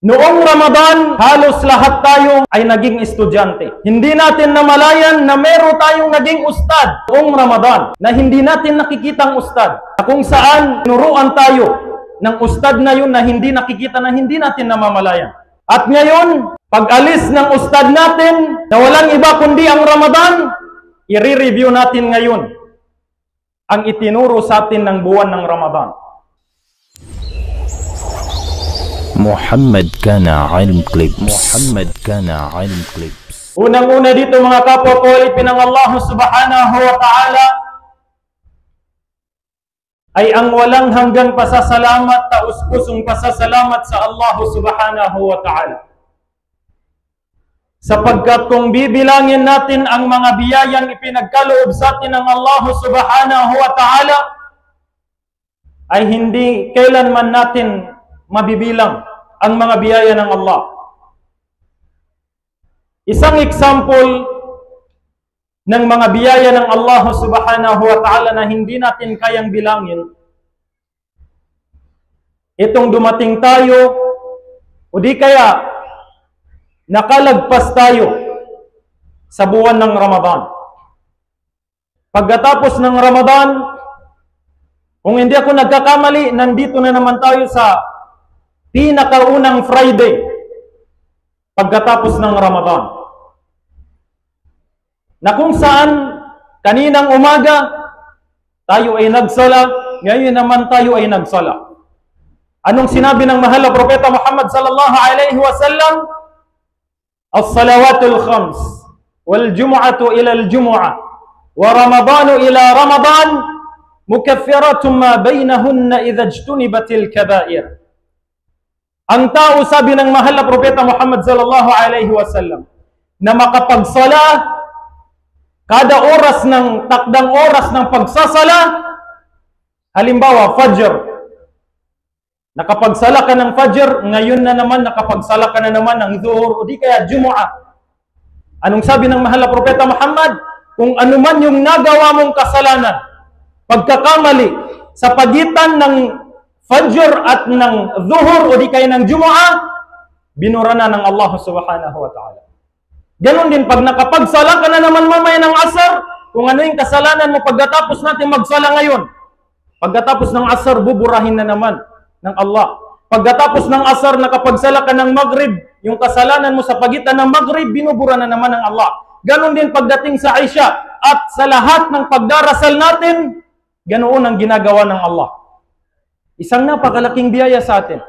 Noong Ramadan, halos lahat tayo ay naging estudyante. Hindi natin namalayan na meron tayong naging ustad noong Ramadan na hindi natin nakikitang ustad. Kung saan tinuruan tayo ng ustad na yun na hindi nakikita, na hindi natin namamalayan. At ngayon, pag-alis ng ustad natin na walang iba kundi ang Ramadan, i-review natin ngayon ang itinuro sa atin ng buwan ng Ramadan. Muhammad Kana Ilm Clips. Unang-una dito mga kapwa ko, alipin ng Allah subhanahu wa ta'ala ay ang walang hanggang pasasalamat, taus-pusong pasasalamat sa Allah subhanahu wa ta'ala. Sapagkat kung bibilangin natin ang mga biyayang ipinagkaloob sa atin ng Allah subhanahu wa ta'ala, ay hindi kailanman natin mabibilang ang mga biyaya ng Allah. Isang example ng mga biyaya ng Allah subhanahu wa ta'ala na hindi natin kayang bilangin, itong dumating tayo o di kaya nakalagpas tayo sa buwan ng Ramadan. Pagkatapos ng Ramadan, kung hindi ako nagkakamali, nandito na naman tayo sa pinakaunang Friday pagkatapos ng Ramadan, na kung saan kaninang umaga tayo ay nagsala, ngayon naman tayo ay nagsala. Anong sinabi ng mahal na Propeta Muhammad sallallahu alaihi wasallam? As-salawatul khams wal jumu'atu ila al-jumu'ah wa ramadanu ila ramadan mukaffiratun ma bainahunna idha ijtunibatil kaba'ir. Ang tao, sabi ng mahal na Propeta Muhammad sallallahu alaihi wasallam, na makapagsala kada oras ng takdang oras ng pagsasala, halimbawa Fajr, nakapagsala ka ng Fajr, ngayon na naman nakapagsala ka na naman ng Zuhur o di kaya Jumu'ah. Anong sabi ng mahal na Propeta Muhammad? Kung anuman yung nagawa mong kasalanan, pagkakamali sa pagitan ng Fajr at ng Zuhur o di kaya ng Jumu'ah, binura na ng Allah subhanahu wa ta'ala. Ganon din pag nakapagsala ka na naman mamaya ng Asar, kung ano yung kasalanan mo pagkatapos natin magsala ngayon, pagkatapos ng Asar, buburahin na naman ng Allah. Pagkatapos ng Asar, nakapagsala ka ng Maghrib, yung kasalanan mo sa pagitan ng Maghrib, binubura na naman ng Allah. Ganon din pagdating sa Isha, at sa lahat ng pagdarasal natin, ganoon ang ginagawa ng Allah. Isang napakalaking biyaya sa atin.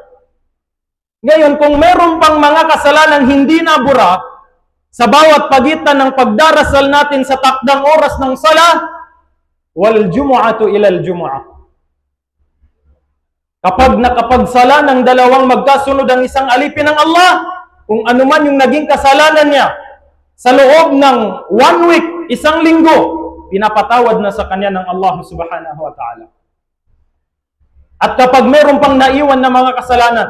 Ngayon, kung meron pang mga kasalanan hindi nabura sa bawat pagitan ng pagdarasal natin sa takdang oras ng sala, wal jumu'atu ilal jumu'ah. Kapag nakapagsala ng dalawang magkasunod ang isang alipin ng Allah, kung ano man yung naging kasalanan niya sa loob ng 1 week, isang linggo, pinapatawad na sa kanya ng Allah subhanahu wa ta'ala. At kapag meron pang naiwan na mga kasalanan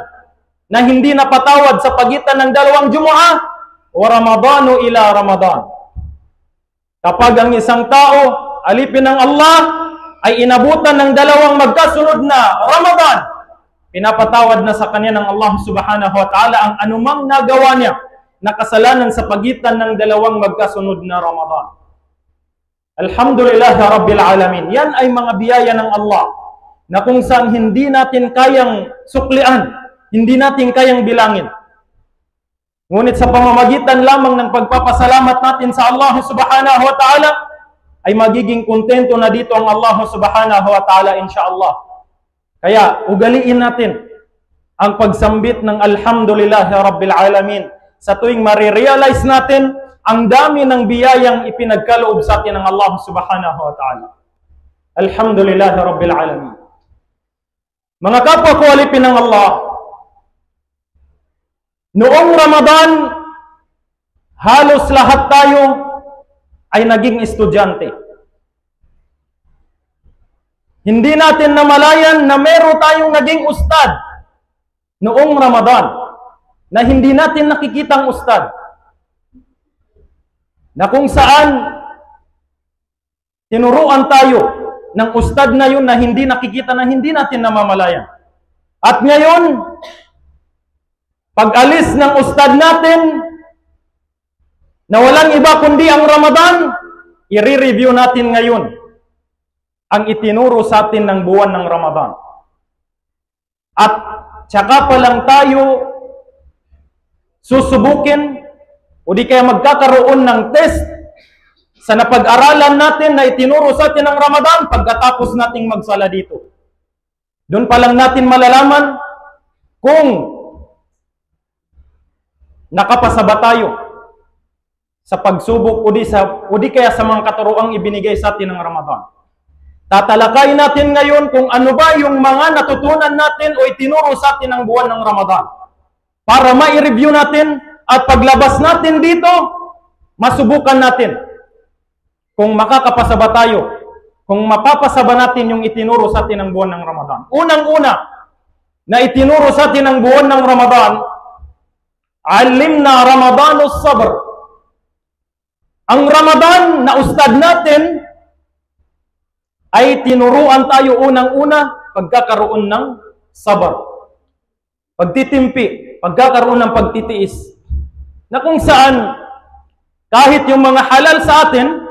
na hindi napatawad sa pagitan ng dalawang Jumu'ah, wa Ramadanu ila Ramadan. Kapag ang isang tao, alipin ng Allah, ay inabutan ng dalawang magkasunod na Ramadan, pinapatawad na sa kanya ng Allah subhanahu wa ta'ala ang anumang nagawa niya na kasalanan sa pagitan ng dalawang magkasunod na Ramadan. Alhamdulillah Rabbil Alamin. Yan ay mga biyaya ng Allah na kung saan hindi natin kayang suklian, hindi natin kayang bilangin. Ngunit sa pamamagitan lamang ng pagpapasalamat natin sa Allah subhanahu wa ta'ala, ay magiging kontento na dito ang Allah subhanahu wa ta'ala insyaallah. Kaya ugaliin natin ang pagsambit ng Alhamdulillah Rabbil Alamin sa tuwing marirealize natin ang dami ng biyayang ipinagkaloob sa atin ng Allah subhanahu wa ta'ala. Alhamdulillah Rabbil Alamin. Mga kapwa ko, alipin ng Allah, noong Ramadan, halos lahat tayo ay naging estudyante. Hindi natin namalayan na meron tayong naging ustad noong Ramadan na hindi natin nakikitang ustad, na kung saan tinuruan tayo ng ustad na yun na hindi nakikita, na hindi natin namamalayan. At ngayon, Pag-alis ng ustad natin, na walang iba kundi ang Ramadan, i-review natin ngayon ang itinuro sa atin ng buwan ng Ramadan. At tsaka pa lang tayo susubukin o di kaya magkakaroon ng test sa napag-aralan natin na itinuro sa atin ng Ramadan pagkatapos nating magsala dito. Doon pa lang natin malalaman kung nakapasa ba tayo sa pagsubok o di kaya sa mga katuroang ibinigay sa atin ng Ramadan. Tatalakayin natin ngayon kung ano ba yung mga natutunan natin o itinuro sa atin ng buwan ng Ramadan. Para ma-review natin at paglabas natin dito, masubukan natin kung makakapasa ba tayo, kung mapapasa ba natin yung itinuro sa atin ng buwan ng Ramadan. Unang-una na itinuro sa atin ng buwan ng Ramadan, alimna Ramadanus sabr. Ang Ramadan na ustad natin ay tinuruan tayo unang-una pagkakaroon ng sabar. Pagtitimpi, pagkakaroon ng pagtitiis. Na kung saan kahit yung mga halal sa atin,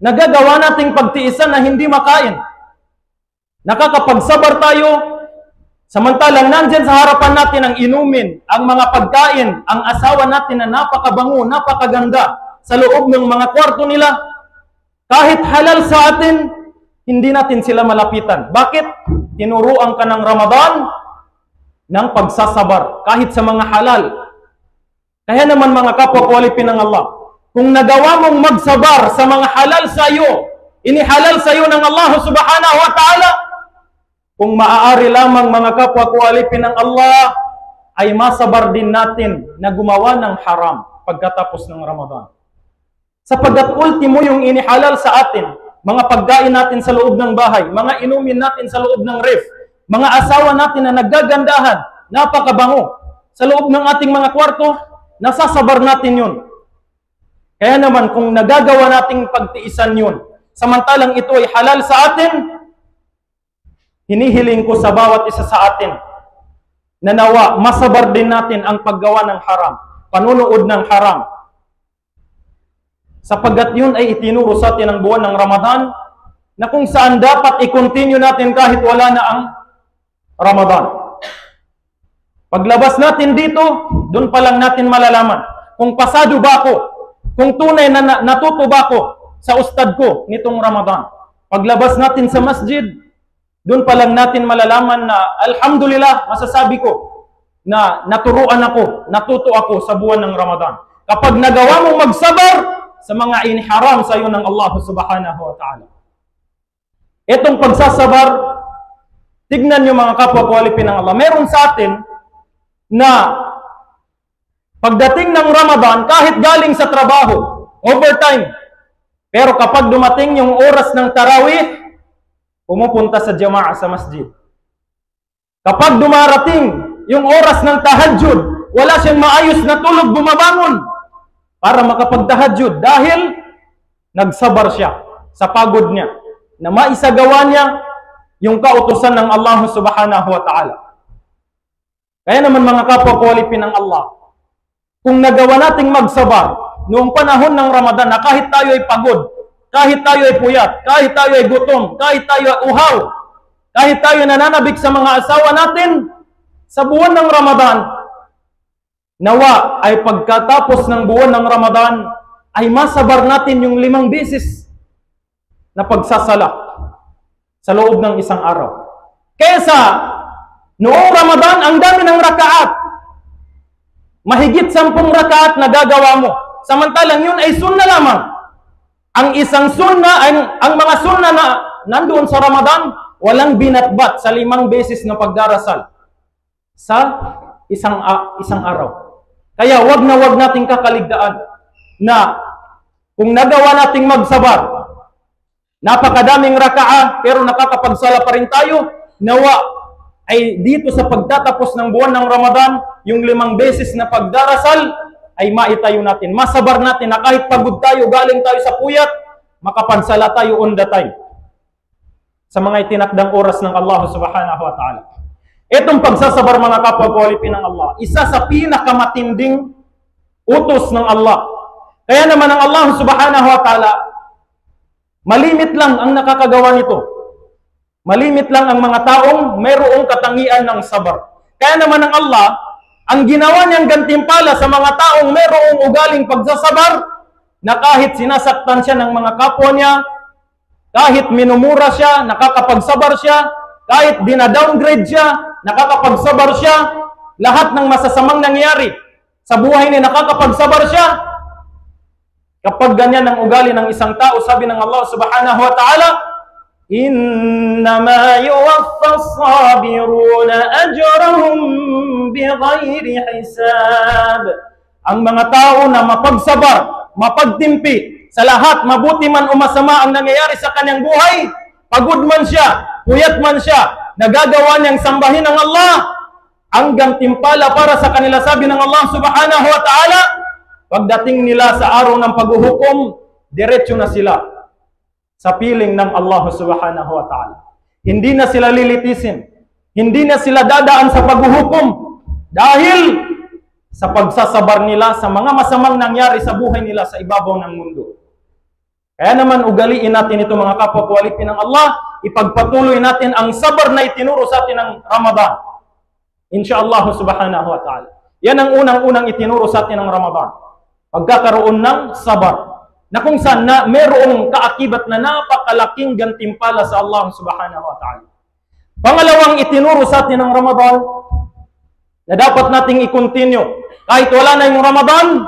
nagagawa nating pagtiisan na hindi makain. Nakakapagsabar tayo, samantalang nandyan sa harapan natin ang inumin, ang mga pagkain, ang asawa natin na napakabango, napakaganda, sa loob ng mga kwarto nila. Kahit halal sa atin, hindi natin sila malapitan. Bakit? Tinuruan ka ng Ramadan ng pagsasabar, kahit sa mga halal. Kaya naman mga kapwa kuwalipin ng Allah, kung nagawa mong magsabar sa mga halal sa iyo, inihalal sa iyo ng Allah subhanahu wa ta'ala, kung maaari lamang mga kapwa kuwalipin ng Allah, ay masabar din natin na gumawa ng haram pagkatapos ng Ramadan. Sapagkat ultimo yung inihalal sa atin, mga pagkain natin sa loob ng bahay, mga inumin natin sa loob ng ref, mga asawa natin na naggagandahan, napakabango, sa loob ng ating mga kwarto, nasasabar natin yun. Kaya naman, kung nagagawa nating pagtiisan yun, samantalang ito ay halal sa atin, hinihiling ko sa bawat isa sa atin, na nawa, masabar din natin ang paggawa ng haram, panunood ng haram, sapagkat yun ay itinuro sa atin ang buwan ng Ramadan na kung saan dapat i-continue natin kahit wala na ang Ramadan. Paglabas natin dito, doon pa lang natin malalaman kung pasado ba ako, kung tunay na natuto ba ako sa ustad ko nitong Ramadan. Paglabas natin sa masjid, doon pa lang natin malalaman na alhamdulillah, masasabi ko na naturuan ako, natuto ako sa buwan ng Ramadan. Kapag nagawa mong magsabar sa mga iniharam sa iyo ng Allah subhanahu wa ta'ala. Itong pagsasabar, tignan nyo mga kapwa kuwalipin ng Allah. Meron sa atin na pagdating ng Ramadan, kahit galing sa trabaho, overtime, pero kapag dumating yung oras ng tarawih, pumupunta sa jama'a sa masjid. Kapag dumarating yung oras ng tahajjud, wala siyang maayos na tulog, bumabangon para makapagtahajjud dahil nagsabar siya sa pagod niya na maisagawa niya yung kautusan ng Allah subhanahu wa ta'ala. Kaya naman mga kapwa kuwalipin ng Allah, kung nagawa nating magsabar noong panahon ng Ramadan na kahit tayo ay pagod, kahit tayo ay puyat, kahit tayo ay gutom, kahit tayo ay uhaw, kahit tayo nananabik sa mga asawa natin, sa buwan ng Ramadan, nawa ay pagkatapos ng buwan ng Ramadan, ay masabar natin yung 5 beses na pagsasala sa loob ng isang araw. Kesa, noong Ramadan, ang dami ng rakaat. Mahigit 10 rakaat na gagawa mo. Samantalang yun ay sunna lamang. Ang isang sunna, ang mga sunna na nandoon sa Ramadan, walang binatbat sa 5 beses na pagdarasal sa isang araw. Kaya wag na wag nating kakaligtaan na kung nagawa nating magsabar, napakadaming raka'a, pero nakakapagsala pa rin tayo, nawa ay dito sa pagtatapos ng buwan ng Ramadan, yung 5 beses na pagdarasal, ay maitayo natin. Masabar natin na kahit pagod tayo, galing tayo sa puyat, makapagsala tayo on the time sa mga itinakdang oras ng Allah subhanahu wa ta'ala. Itong pagsasabar mga kapwa ko alipin ng Allah, isa sa pinakamatinding utos ng Allah. Kaya naman ang Allah subhanahu wa ta'ala, malimit lang ang nakakagawa nito. Malimit lang ang mga taong mayroong katangian ng sabar. Kaya naman ang Allah, ang ginawa niyang gantimpala sa mga taong mayroong ugaling pagsasabar, na kahit sinasaktan siya ng mga kapwa niya, kahit minumura siya, nakakapagsabar siya, kahit dinadowngrade siya, nakakapagsabar siya, lahat ng masasamang nangyari sa buhay niya, nakakapagsabar siya. Kapag ganyan ang ugali ng isang tao, sabi ng Allah subhanahu wa ta'ala, إنما يوفى الصابرون أجرهم بغير حساب. Ang mga tao na mapagsabar, mapagtimpi sa lahat, mabuti man o masama ang nangyayari sa kanyang buhay, pagod man siya, puyat man siya, nagagawa niyang sambahin ng Allah, ang gantimpala para sa kanila, sabi ng Allah subhanahu wa ta'ala, pagdating nila sa araw ng paghuhukom, diretso na sila sa piling ng Allah subhanahu wa ta'ala. Hindi na sila lilitisin. Hindi na sila dadaan sa paghuhukom dahil sa pagsasabar nila sa mga masamang nangyari sa buhay nila sa ibabaw ng mundo. Kaya naman ugaliin natin ito mga kapwa ko alipin ng Allah, ipagpatuloy natin ang sabar na itinuro sa atin ng Ramadan. Insyaallah subhanahu wa ta'ala. Yan ang unang-unang itinuro sa atin ng Ramadan. Pagkakaroon ng sabar, na kung saan na mayroong kaakibat na napakalaking gantimpala sa Allah subhanahu wa ta'ala. Pangalawang itinuro sa atin ng Ramadan, na dapat nating i-continue, kahit wala na yung Ramadan,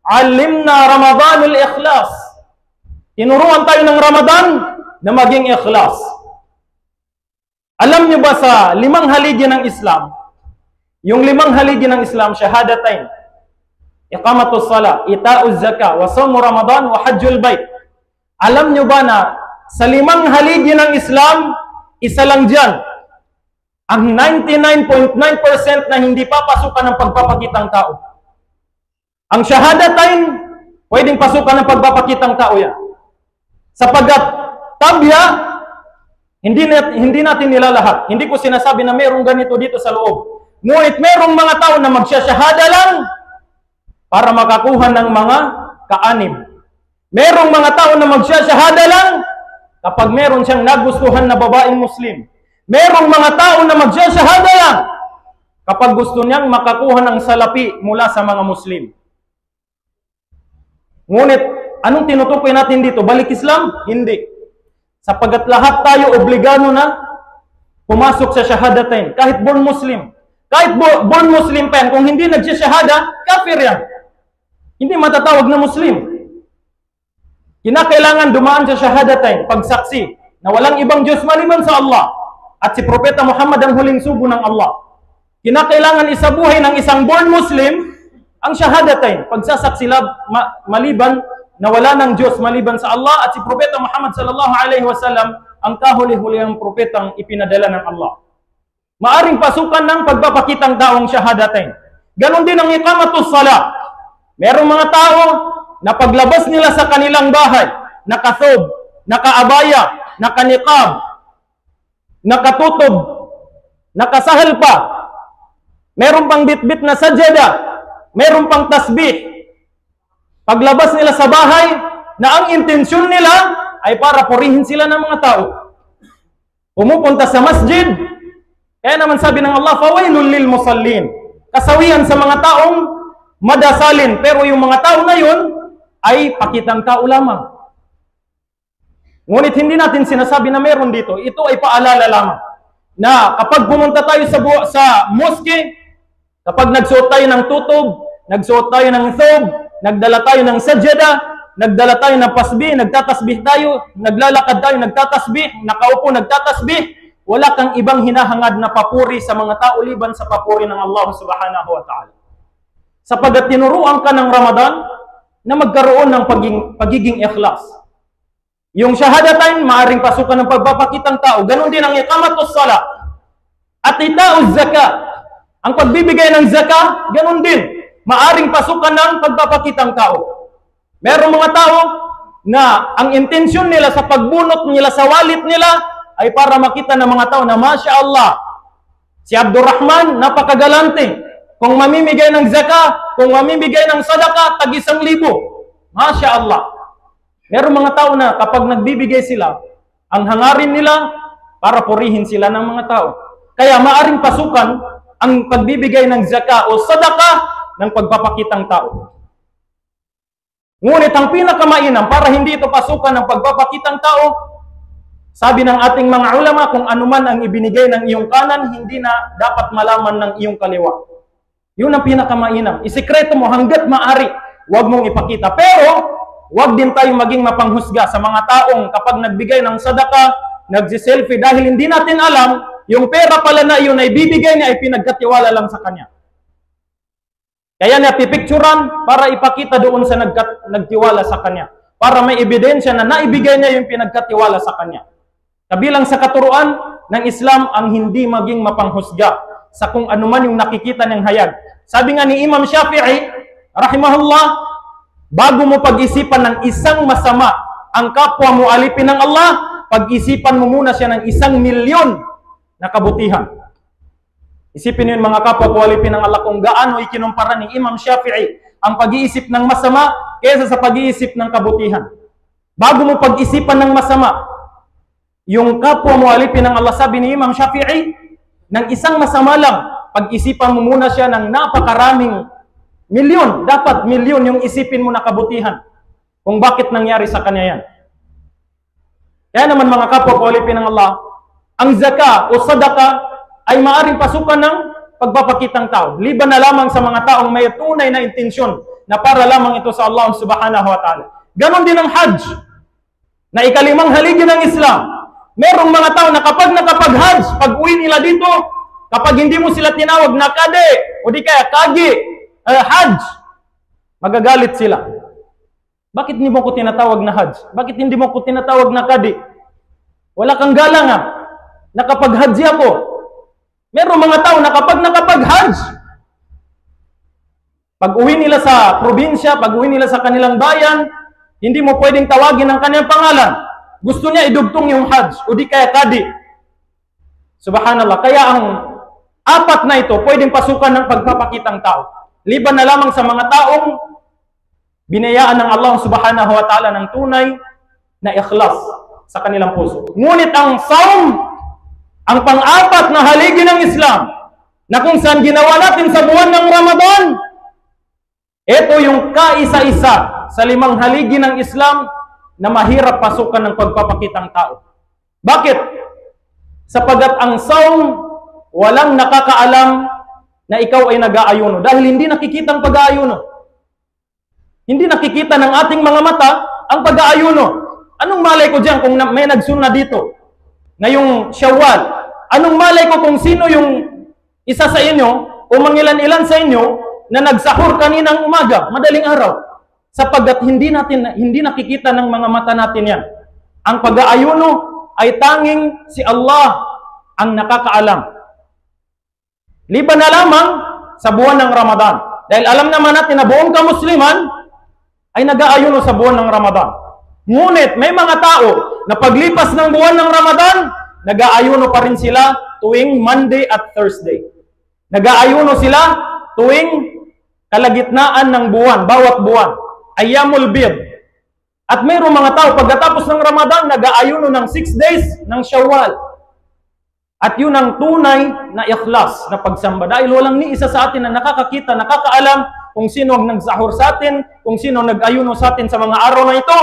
alimna Ramadanul ikhlas. Tinuruan tayo ng Ramadan na maging ikhlas. Alam niyo ba sa 5 haligi ng Islam, yung 5 haligi ng Islam, shahadatain, iqamatus sala, ita'uz zaka, wa shaum Ramadan, wa hajjul bait. Alam nyo ba na sa 5 haligi ng Islam, isa lang dyan, ang 99.9% na hindi papasukan ng pagpapakitang tao. Ang shahadatain, pwedeng pasukan ng pagpapakitang tao yan. Sapagat tabya, hindi natin nilalahat. Hindi ko sinasabi na mayroong ganito dito sa loob. Ngunit mayroong mga tao na magsasyahada lang para makakuha ng mga kaanib. Merong mga tao na magsasyahada lang kapag meron siyang nagustuhan na babaeng Muslim. Merong mga tao na magsasyahada lang kapag gusto niyang makakuha ng salapi mula sa mga Muslim. Ngunit, anong tinutukoy natin dito? Balik Islam? Hindi. Sapagat lahat tayo obligado na pumasok sa shahadatain. Kahit born Muslim. Kahit born Muslim pa yan, kung hindi nagsasyahada, kafir yan. Hindi matatawag na Muslim. Kinakailangan dumaan sa shahadatain, pagsaksi, na walang ibang Diyos maliban sa Allah, at si Propeta Muhammad ang huling sugo ng Allah. Kinakailangan isabuhay ng isang born Muslim ang shahadatain, pagsasaksi maliban na wala ng Diyos maliban sa Allah, at si Propeta Muhammad sallallahu alaihi wasallam ang kahuli-hulihang propetang ipinadala ng Allah. Maaring pasukan ng pagpapakitang taong shahadatain. Ganon din ang iqamatus sala. Merong mga tao na paglabas nila sa kanilang bahay, nakathob, nakaabaya, nakaniqab, nakatutob, nakasahal pa, meron pang bitbit na sajada, meron pang tasbih. Paglabas nila sa bahay, na ang intensyon nila ay para purihin sila ng mga tao. Pumupunta sa masjid, kaya naman sabi ng Allah, fawailul lil musallin. Kasawian sa mga taong madasalin, pero yung mga tao na yun ay pakitang tao lamang. Ngunit hindi natin sinasabi na meron dito. Ito ay paalala lamang na kapag pumunta tayo sa mosque, kapag nagsuot tayo ng tutob, nagsuot tayo ng thob, nagdala tayo ng sajada, nagdala tayo ng pasbih, nagtatasbih tayo, naglalakad tayo, nagtatasbih, nakaupo, nagtatasbih, wala kang ibang hinahangad na papuri sa mga tao liban sa papuri ng Allah subhanahu wa ta'ala. Sapagat tinuruan ka ng Ramadan na magkaroon ng pagiging ikhlas. Yung shahadatain, maaring pasukan ng pagpapakitang tao. Ganon din ang iqamatus sala. At ita'uz zaka. Ang pagbibigay ng zaka, ganon din. Maaring pasukan ng pagpapakitang tao. Merong mga tao na ang intensyon nila sa pagbunot nila sa wallet nila ay para makita ng mga tao na Masya Allah, Si Abdurrahman, napakagalante. Kung mamimigay ng zakah, kung mamimigay ng sadaka, tag 1,000. Masya Allah. Meron mga tao na kapag nagbibigay sila, ang hangarin nila para purihin sila ng mga tao. Kaya maaring pasukan ang pagbibigay ng zakah o sadaka ng pagpapakitang tao. Ngunit ang pinakamainam para hindi ito pasukan ng pagpapakitang tao, sabi ng ating mga ulama, kung anuman ang ibinigay ng iyong kanan, hindi na dapat malaman ng iyong kaliwa. Yun ang pinakamainam. Isikreto mo hanggat maaari, huwag mong ipakita. Pero, huwag din tayong maging mapanghusga sa mga taong kapag nagbigay ng sadaka, nagsiselfie dahil hindi natin alam, yung pera pala na yun ay bibigay niya ay pinagkatiwala lang sa kanya. Kaya niya pipicturan para ipakita doon sa nagtiwala sa kanya. Para may ebidensya na naibigay niya yung pinagkatiwala sa kanya. Kabilang sa katuruan ng Islam ang hindi maging mapanghusga sa kung anuman yung nakikita ng hayag. Sabi nga ni Imam Shafi'i, rahimahullah, bago mo pag-isipan ng isang masama ang kapwa mo alipin ng Allah, pag-isipan mo muna siya ng 1,000,000 na kabutihan. Isipin yun mga kapwa ko alipin ng Allah kung gaano ikinumpara ni Imam Shafi'i ang pag-iisip ng masama kaysa sa pag-iisip ng kabutihan. Bago mo pag-isipan ng masama, yung kapwa mo alipin ng Allah, sabi ni Imam Shafi'i, ng isang masama lang, pag-isipan mo muna siya ng napakaraming milyon. Dapat milyon yung isipin mo na kabutihan. Kung bakit nangyari sa kanya yan. Kaya naman mga kapwa ko alipin ng Allah, ang zakah o sadaka ay maaaring pasukan ng pagpapakitang tao. Liban na lamang sa mga taong may tunay na intensyon na para lamang ito sa Allah subhanahu wa ta'ala. Ganon din ang Hajj, na ikalimang haligi ng Islam. Merong mga tao na kapag nakapag-Hajj, pag uwi nila dito, kapag hindi mo sila tinawag na kade, o di kaya kagi, Hajj, magagalit sila. Bakit hindi mo ko tinatawag na Hajj? Bakit hindi mo ko tinatawag na kadi? Wala kang galang nakapag-Hajj ako. Merong mga tao na kapag nakapag-Hajj, pag uwi nila sa probinsya, pag uwi nila sa kanilang bayan, hindi mo pwedeng tawagin ang kanyang pangalan. Gusto niya idugtong yung Hajj, o di kaya kadi. Subhanallah. Kaya ang apat na ito, pwedeng pasukan ng pagpapakitang tao. Liban na lamang sa mga taong binayaan ng Allah subhanahu wa ta'ala ng tunay na ikhlas sa kanilang puso. Ngunit ang saum, ang pang-apat na haligi ng Islam, na kung saan ginawa natin sa buwan ng Ramadan, ito yung kaisa-isa sa 5 haligi ng Islam na mahirap pasukan ng pagpapakitang tao. Bakit? Sapagat ang saum, walang nakakaalam na ikaw ay nag-aayuno. Dahil hindi nakikita ang pag-aayuno. Hindi nakikita ng ating mga mata ang pag-aayuno. Anong malay ko dyan kung may nagsunna dito? Ngayong Shawwal. Anong malay ko kung sino yung isa sa inyo o mangilan-ilan sa inyo na nagsahur kaninang umaga, madaling araw? Sapagkat hindi nakikita ng mga mata natin yan. Ang pag-aayuno ay tanging si Allah ang nakakaalam. Liban na lamang sa buwan ng Ramadan. Dahil alam naman natin na buong kamusliman ay nag-aayuno sa buwan ng Ramadan. Ngunit may mga tao na paglipas ng buwan ng Ramadan, nag-aayuno pa rin sila tuwing Monday at Thursday. Nag-aayuno sila tuwing kalagitnaan ng buwan, bawat buwan. Ayyamul Bid. At mayroong mga tao, pagkatapos ng Ramadan, nag-aayuno ng 6 days ng Shawwal. At yun ang tunay na ikhlas na pagsamba. Dahil walang ni isa sa atin na nakakakita, nakakaalam kung sino ang nagsahur sa atin, kung sino nag-ayuno sa atin sa mga araw na ito.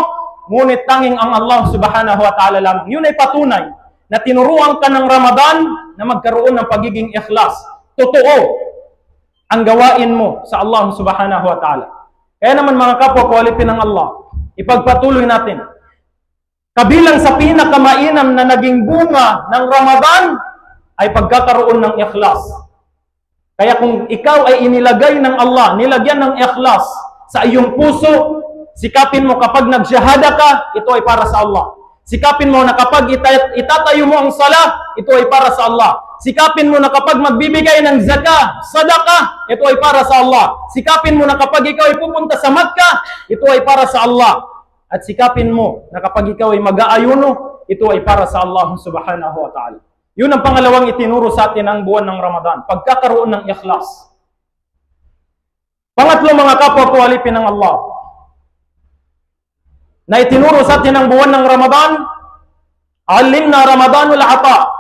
Ngunit tanging ang Allah subhanahu wa ta'ala lamang. Yun ay patunay na tinuruan ka ng Ramadan na magkaroon ng pagiging ikhlas. Totoo ang gawain mo sa Allah subhanahu wa ta'ala. Kaya naman mga kapwa, quality ng Allah, ipagpatuloy natin. Kabilang sa pinakamainam na naging bunga ng Ramadan ay pagkakaroon ng ikhlas. Kaya kung ikaw ay inilagay ng Allah, nilagyan ng ikhlas sa iyong puso, sikapin mo kapag nagsyahada ka, ito ay para sa Allah. Sikapin mo na kapag itatayo mo ang salah, ito ay para sa Allah. Sikapin mo na kapag magbibigay ng zakah, sadaqah, ito ay para sa Allah. Sikapin mo na kapag ikaw ay pupunta sa Makkah, ito ay para sa Allah. At sikapin mo na kapag ikaw ay mag-aayuno, ito ay para sa Allah subhanahu wa ta'ala. Yun ang pangalawang itinuro sa atin ang buwan ng Ramadan, pagkakaroon ng ikhlas. Pangatlo, mga kapwa ko alipin ng Allah, na itinuro sa atin ang buwan ng Ramadan, alimna Ramadanul ata.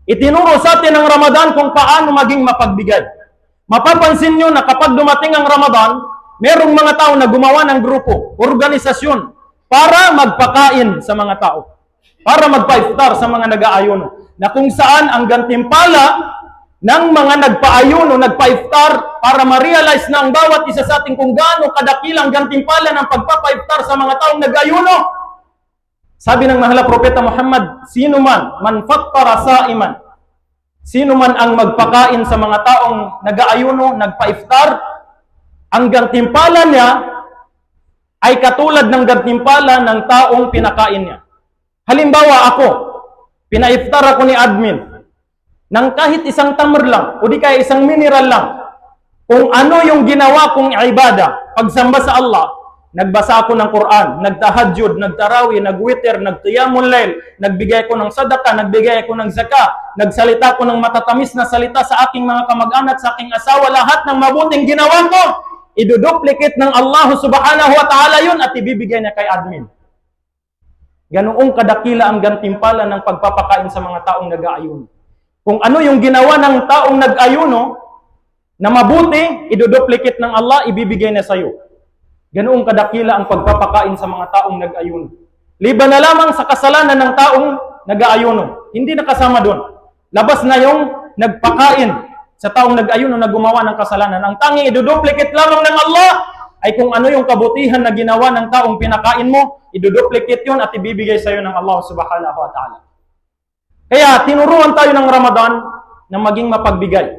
Itinuro sa atin ang Ramadan kung paano maging mapagbigay. Mapapansin nyo na kapag dumating ang Ramadan, merong mga tao na gumawa ng grupo, organisasyon, para magpakain sa mga tao. Para magpa-iftar sa mga nag-aayuno. Na kung saan ang gantimpala ng mga nagpa-ayuno, nagpa-iftar, para ma-realize na ang bawat isa sa atin kung gaano kadakilang gantimpala ng pagpapa-iftar sa mga taong nag-aayuno. Sabi ng mahal na Propeta Muhammad, sino man fattara saiman, sino man ang magpakain sa mga taong nag-aayuno, nagpa-iftar, ang gantimpala niya ay katulad ng gantimpala ng taong pinakain niya. Halimbawa ako, pina-iftar ako ni admin ng kahit isang tamr lang o di kaya isang mineral lang. Kung ano yung ginawa kong ibada, pagsamba sa Allah, nagbasa ako ng Quran, nagtahajjud, nagtarawi, nagwiter, nagqiyamul layl, nagbigay ko ng sadaka, nagbigay ko ng zaka, nagsalita ko ng matatamis na salita sa aking mga kamag-anak, sa aking asawa, lahat ng mabuting ginawa ko, iduduplicate ng Allah subhanahu wa ta'ala yun at ibibigay niya kay admin. Ganoong kadakila ang gantimpala ng pagpapakain sa mga taong nag-aayuno. Kung ano yung ginawa ng taong nag-ayuno na mabuti, iduduplicate ng Allah, ibibigay niya sa iyo. Ganoong kadakila ang pagpapakain sa mga taong nag-ayuno. Liban na lamang sa kasalanan ng taong nag-aayuno. Hindi nakasama doon. Labas na yung nagpakain sa taong nag-ayuno na gumawa ng kasalanan. Ang tanging iduduplicate lamang ng Allah ay kung ano yung kabutihan na ginawa ng taong pinakain mo, iduduplicate yun at ibibigay sa iyo ng Allah subhanahu wa ta'ala. Kaya tinuruan tayo ng Ramadan na maging mapagbigay.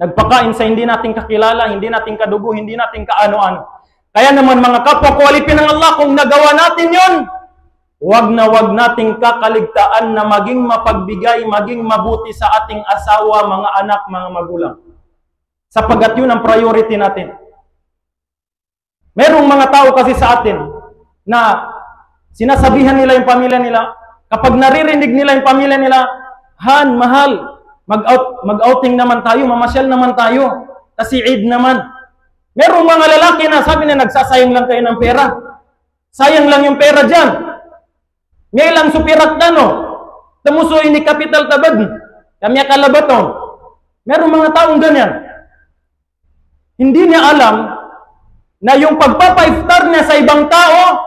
Nagpakain sa hindi nating kakilala, hindi nating kadugo, hindi nating kaano-ano. Kaya naman mga kapwa ko alipin ng Allah, kung nagawa natin yon, wag nating kakaligtaan na maging mapagbigay, maging mabuti sa ating asawa, mga anak, mga magulang. Sapagat yun ang priority natin. Merong mga tao kasi sa atin na sinasabihan nila yung pamilya nila, kapag naririnig nila yung pamilya nila, Han, mahal, mag-outing naman tayo, mamasyal naman tayo, kasi Eid naman. Merong mga lalaki na sabi na nagsasayang lang kayo ng pera. Sayang lang yung pera dyan. Ngayon lang supirat na no. Tamuso ini kapital tabad. Kami kalabaton. Merong mga taong ganyan. Hindi niya alam na yung pagpapa-iftar niya sa ibang tao,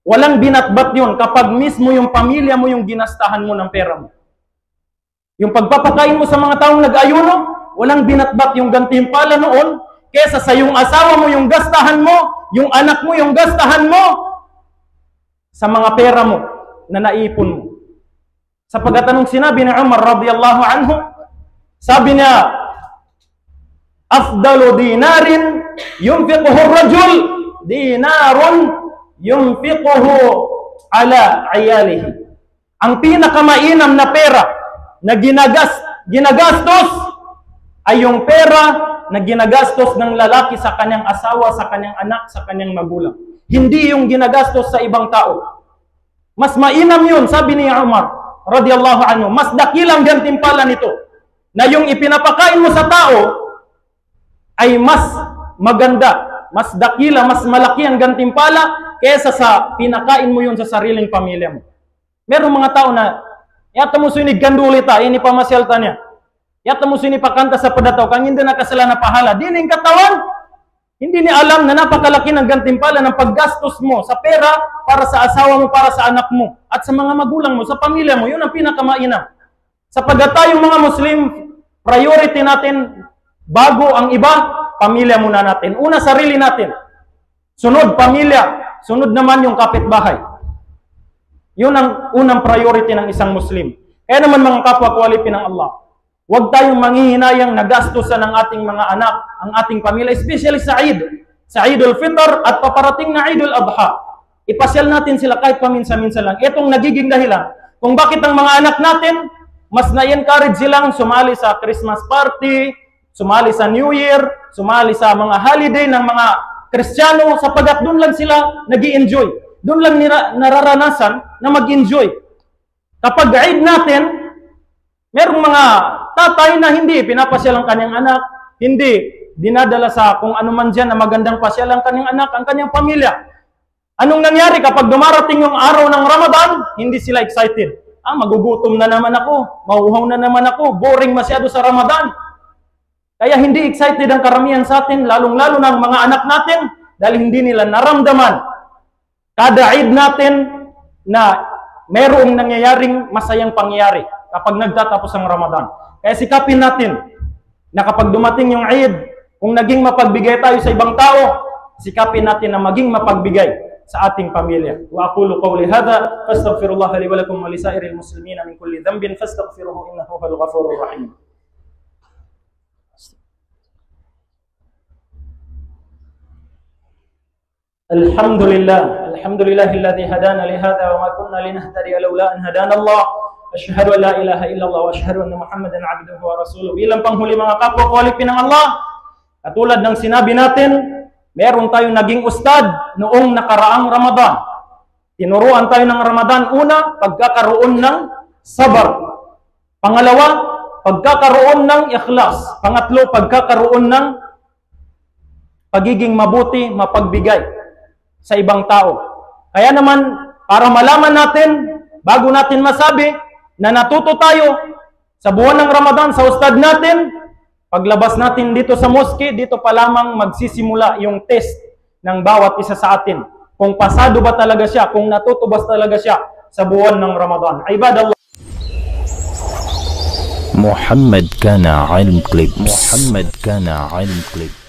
walang binatbat yun kapag mismo yung pamilya mo yung ginastahan mo ng pera mo. Yung pagpapakain mo sa mga taong nag-ayuno, walang binatbat yung gantimpala noon, kesa sa yung asawa mo yung gastahan mo, yung anak mo yung gastahan mo, sa mga pera mo na naipon mo. Sapagat anong sinabi ni Umar radiyallahu anhu, sabi niya, afdalu dinarin yunfiquhu rajul, dinarun yunfiquhu ala ayalihi. Ang pinakamainam na pera na ginagastos ay yung pera na ginagastos ng lalaki sa kanyang asawa, sa kanyang anak, sa kanyang magulang. Hindi yung ginagastos sa ibang tao. Mas mainam yun, sabi ni Umar radiyallahu anhu, mas dakilang gantimpala nito, na yung ipinapakain mo sa tao ay mas maganda, mas dakila, mas malaki ang gantimpala kesa sa pinakain mo yun sa sariling pamilya mo. Merong mga tao na yata mo sinig gandulita, ini pamasyalta niya. Yata mo sinipakanta sa padataw, kang hindi nakasala na pahala. Dining katawan, hindi ni alam na napakalaki ng gantimpala ng paggastos mo sa pera para sa asawa mo, para sa anak mo, at sa mga magulang mo, sa pamilya mo. Yun ang pinakamainam. Sapagat tayong mga Muslim, priority natin, bago ang iba, pamilya muna natin. Una, sarili natin. Sunod, pamilya. Sunod naman yung kapitbahay. Yun ang unang priority ng isang Muslim. Kaya naman mga kapwa ko alipin ng Allah, huwag tayong manghihinayang nagastusan ng ating mga anak, ang ating pamilya, especially sa Eid. Sa Eidul Fitr at paparating na Eidul Adha. Ipasyal natin sila kahit paminsan-minsan lang. Itong nagiging dahilan kung bakit ang mga anak natin, mas na-encourage silang sumali sa Christmas party, sumali sa New Year, sumali sa mga holiday ng mga Kristiyano, sapagat doon lang sila nag-i-enjoy. Doon lang nararanasan na mag-enjoy. Kapag Eid natin, Merong mga tatay na hindi pinapasyal ang kanyang anak, hindi dinadala sa kung ano man dyan na magandang pasyal ang kanyang anak, ang kanyang pamilya. Anong nangyari kapag dumarating yung araw ng Ramadan? Hindi sila excited. Magugutom na naman ako, mauuhaw na naman ako, boring masyado sa Ramadan. Kaya hindi excited ang karamihan sa atin, lalong-lalo ng mga anak natin, dahil hindi nila naramdaman kada Eid natin na mayroong nangyayaring masayang pangyayari kapag nagtatapos ang Ramadan. Kaya sikapin natin na kapag dumating yung Eid, kung naging mapagbigay tayo sa ibang tao, sikapin natin na maging mapagbigay sa ating pamilya. Wa aqulu qawli hadha fastaghfirullah li wa lakum wa lisairil muslimina min kulli dhanbin fastaghfiruhu innahu huwal ghafurur rahim. Alhamdulillahilladzi hadana li hadha wa ma kunna linahtadiya laula an hadana Allah. Asyhadu an la ilaha illallah wa asyhadu anna Muhammadan 'abduhu wa rasuluhu. Bilang panghuli mga kapwa kalipin ng Allah, katulad ng sinabi natin, meron tayong naging ustad noong nakaraang Ramadan. Tinuruan tayo ng Ramadan, una, pagkakaroon ng sabar. Pangalawa, pagkakaroon ng ikhlas. Pangatlo, pagkakaroon ng pagiging mabuti, mapagbigay sa ibang tao. Kaya naman, para malaman natin, bago natin masabi na natuto tayo sa buwan ng Ramadan, sa ustad natin, paglabas natin dito sa mosque, dito pa lamang magsisimula yung test ng bawat isa sa atin. Kung pasado ba talaga siya, kung natutubas talaga siya sa buwan ng Ramadan. Ibadallah. محمد كان علم كليبس.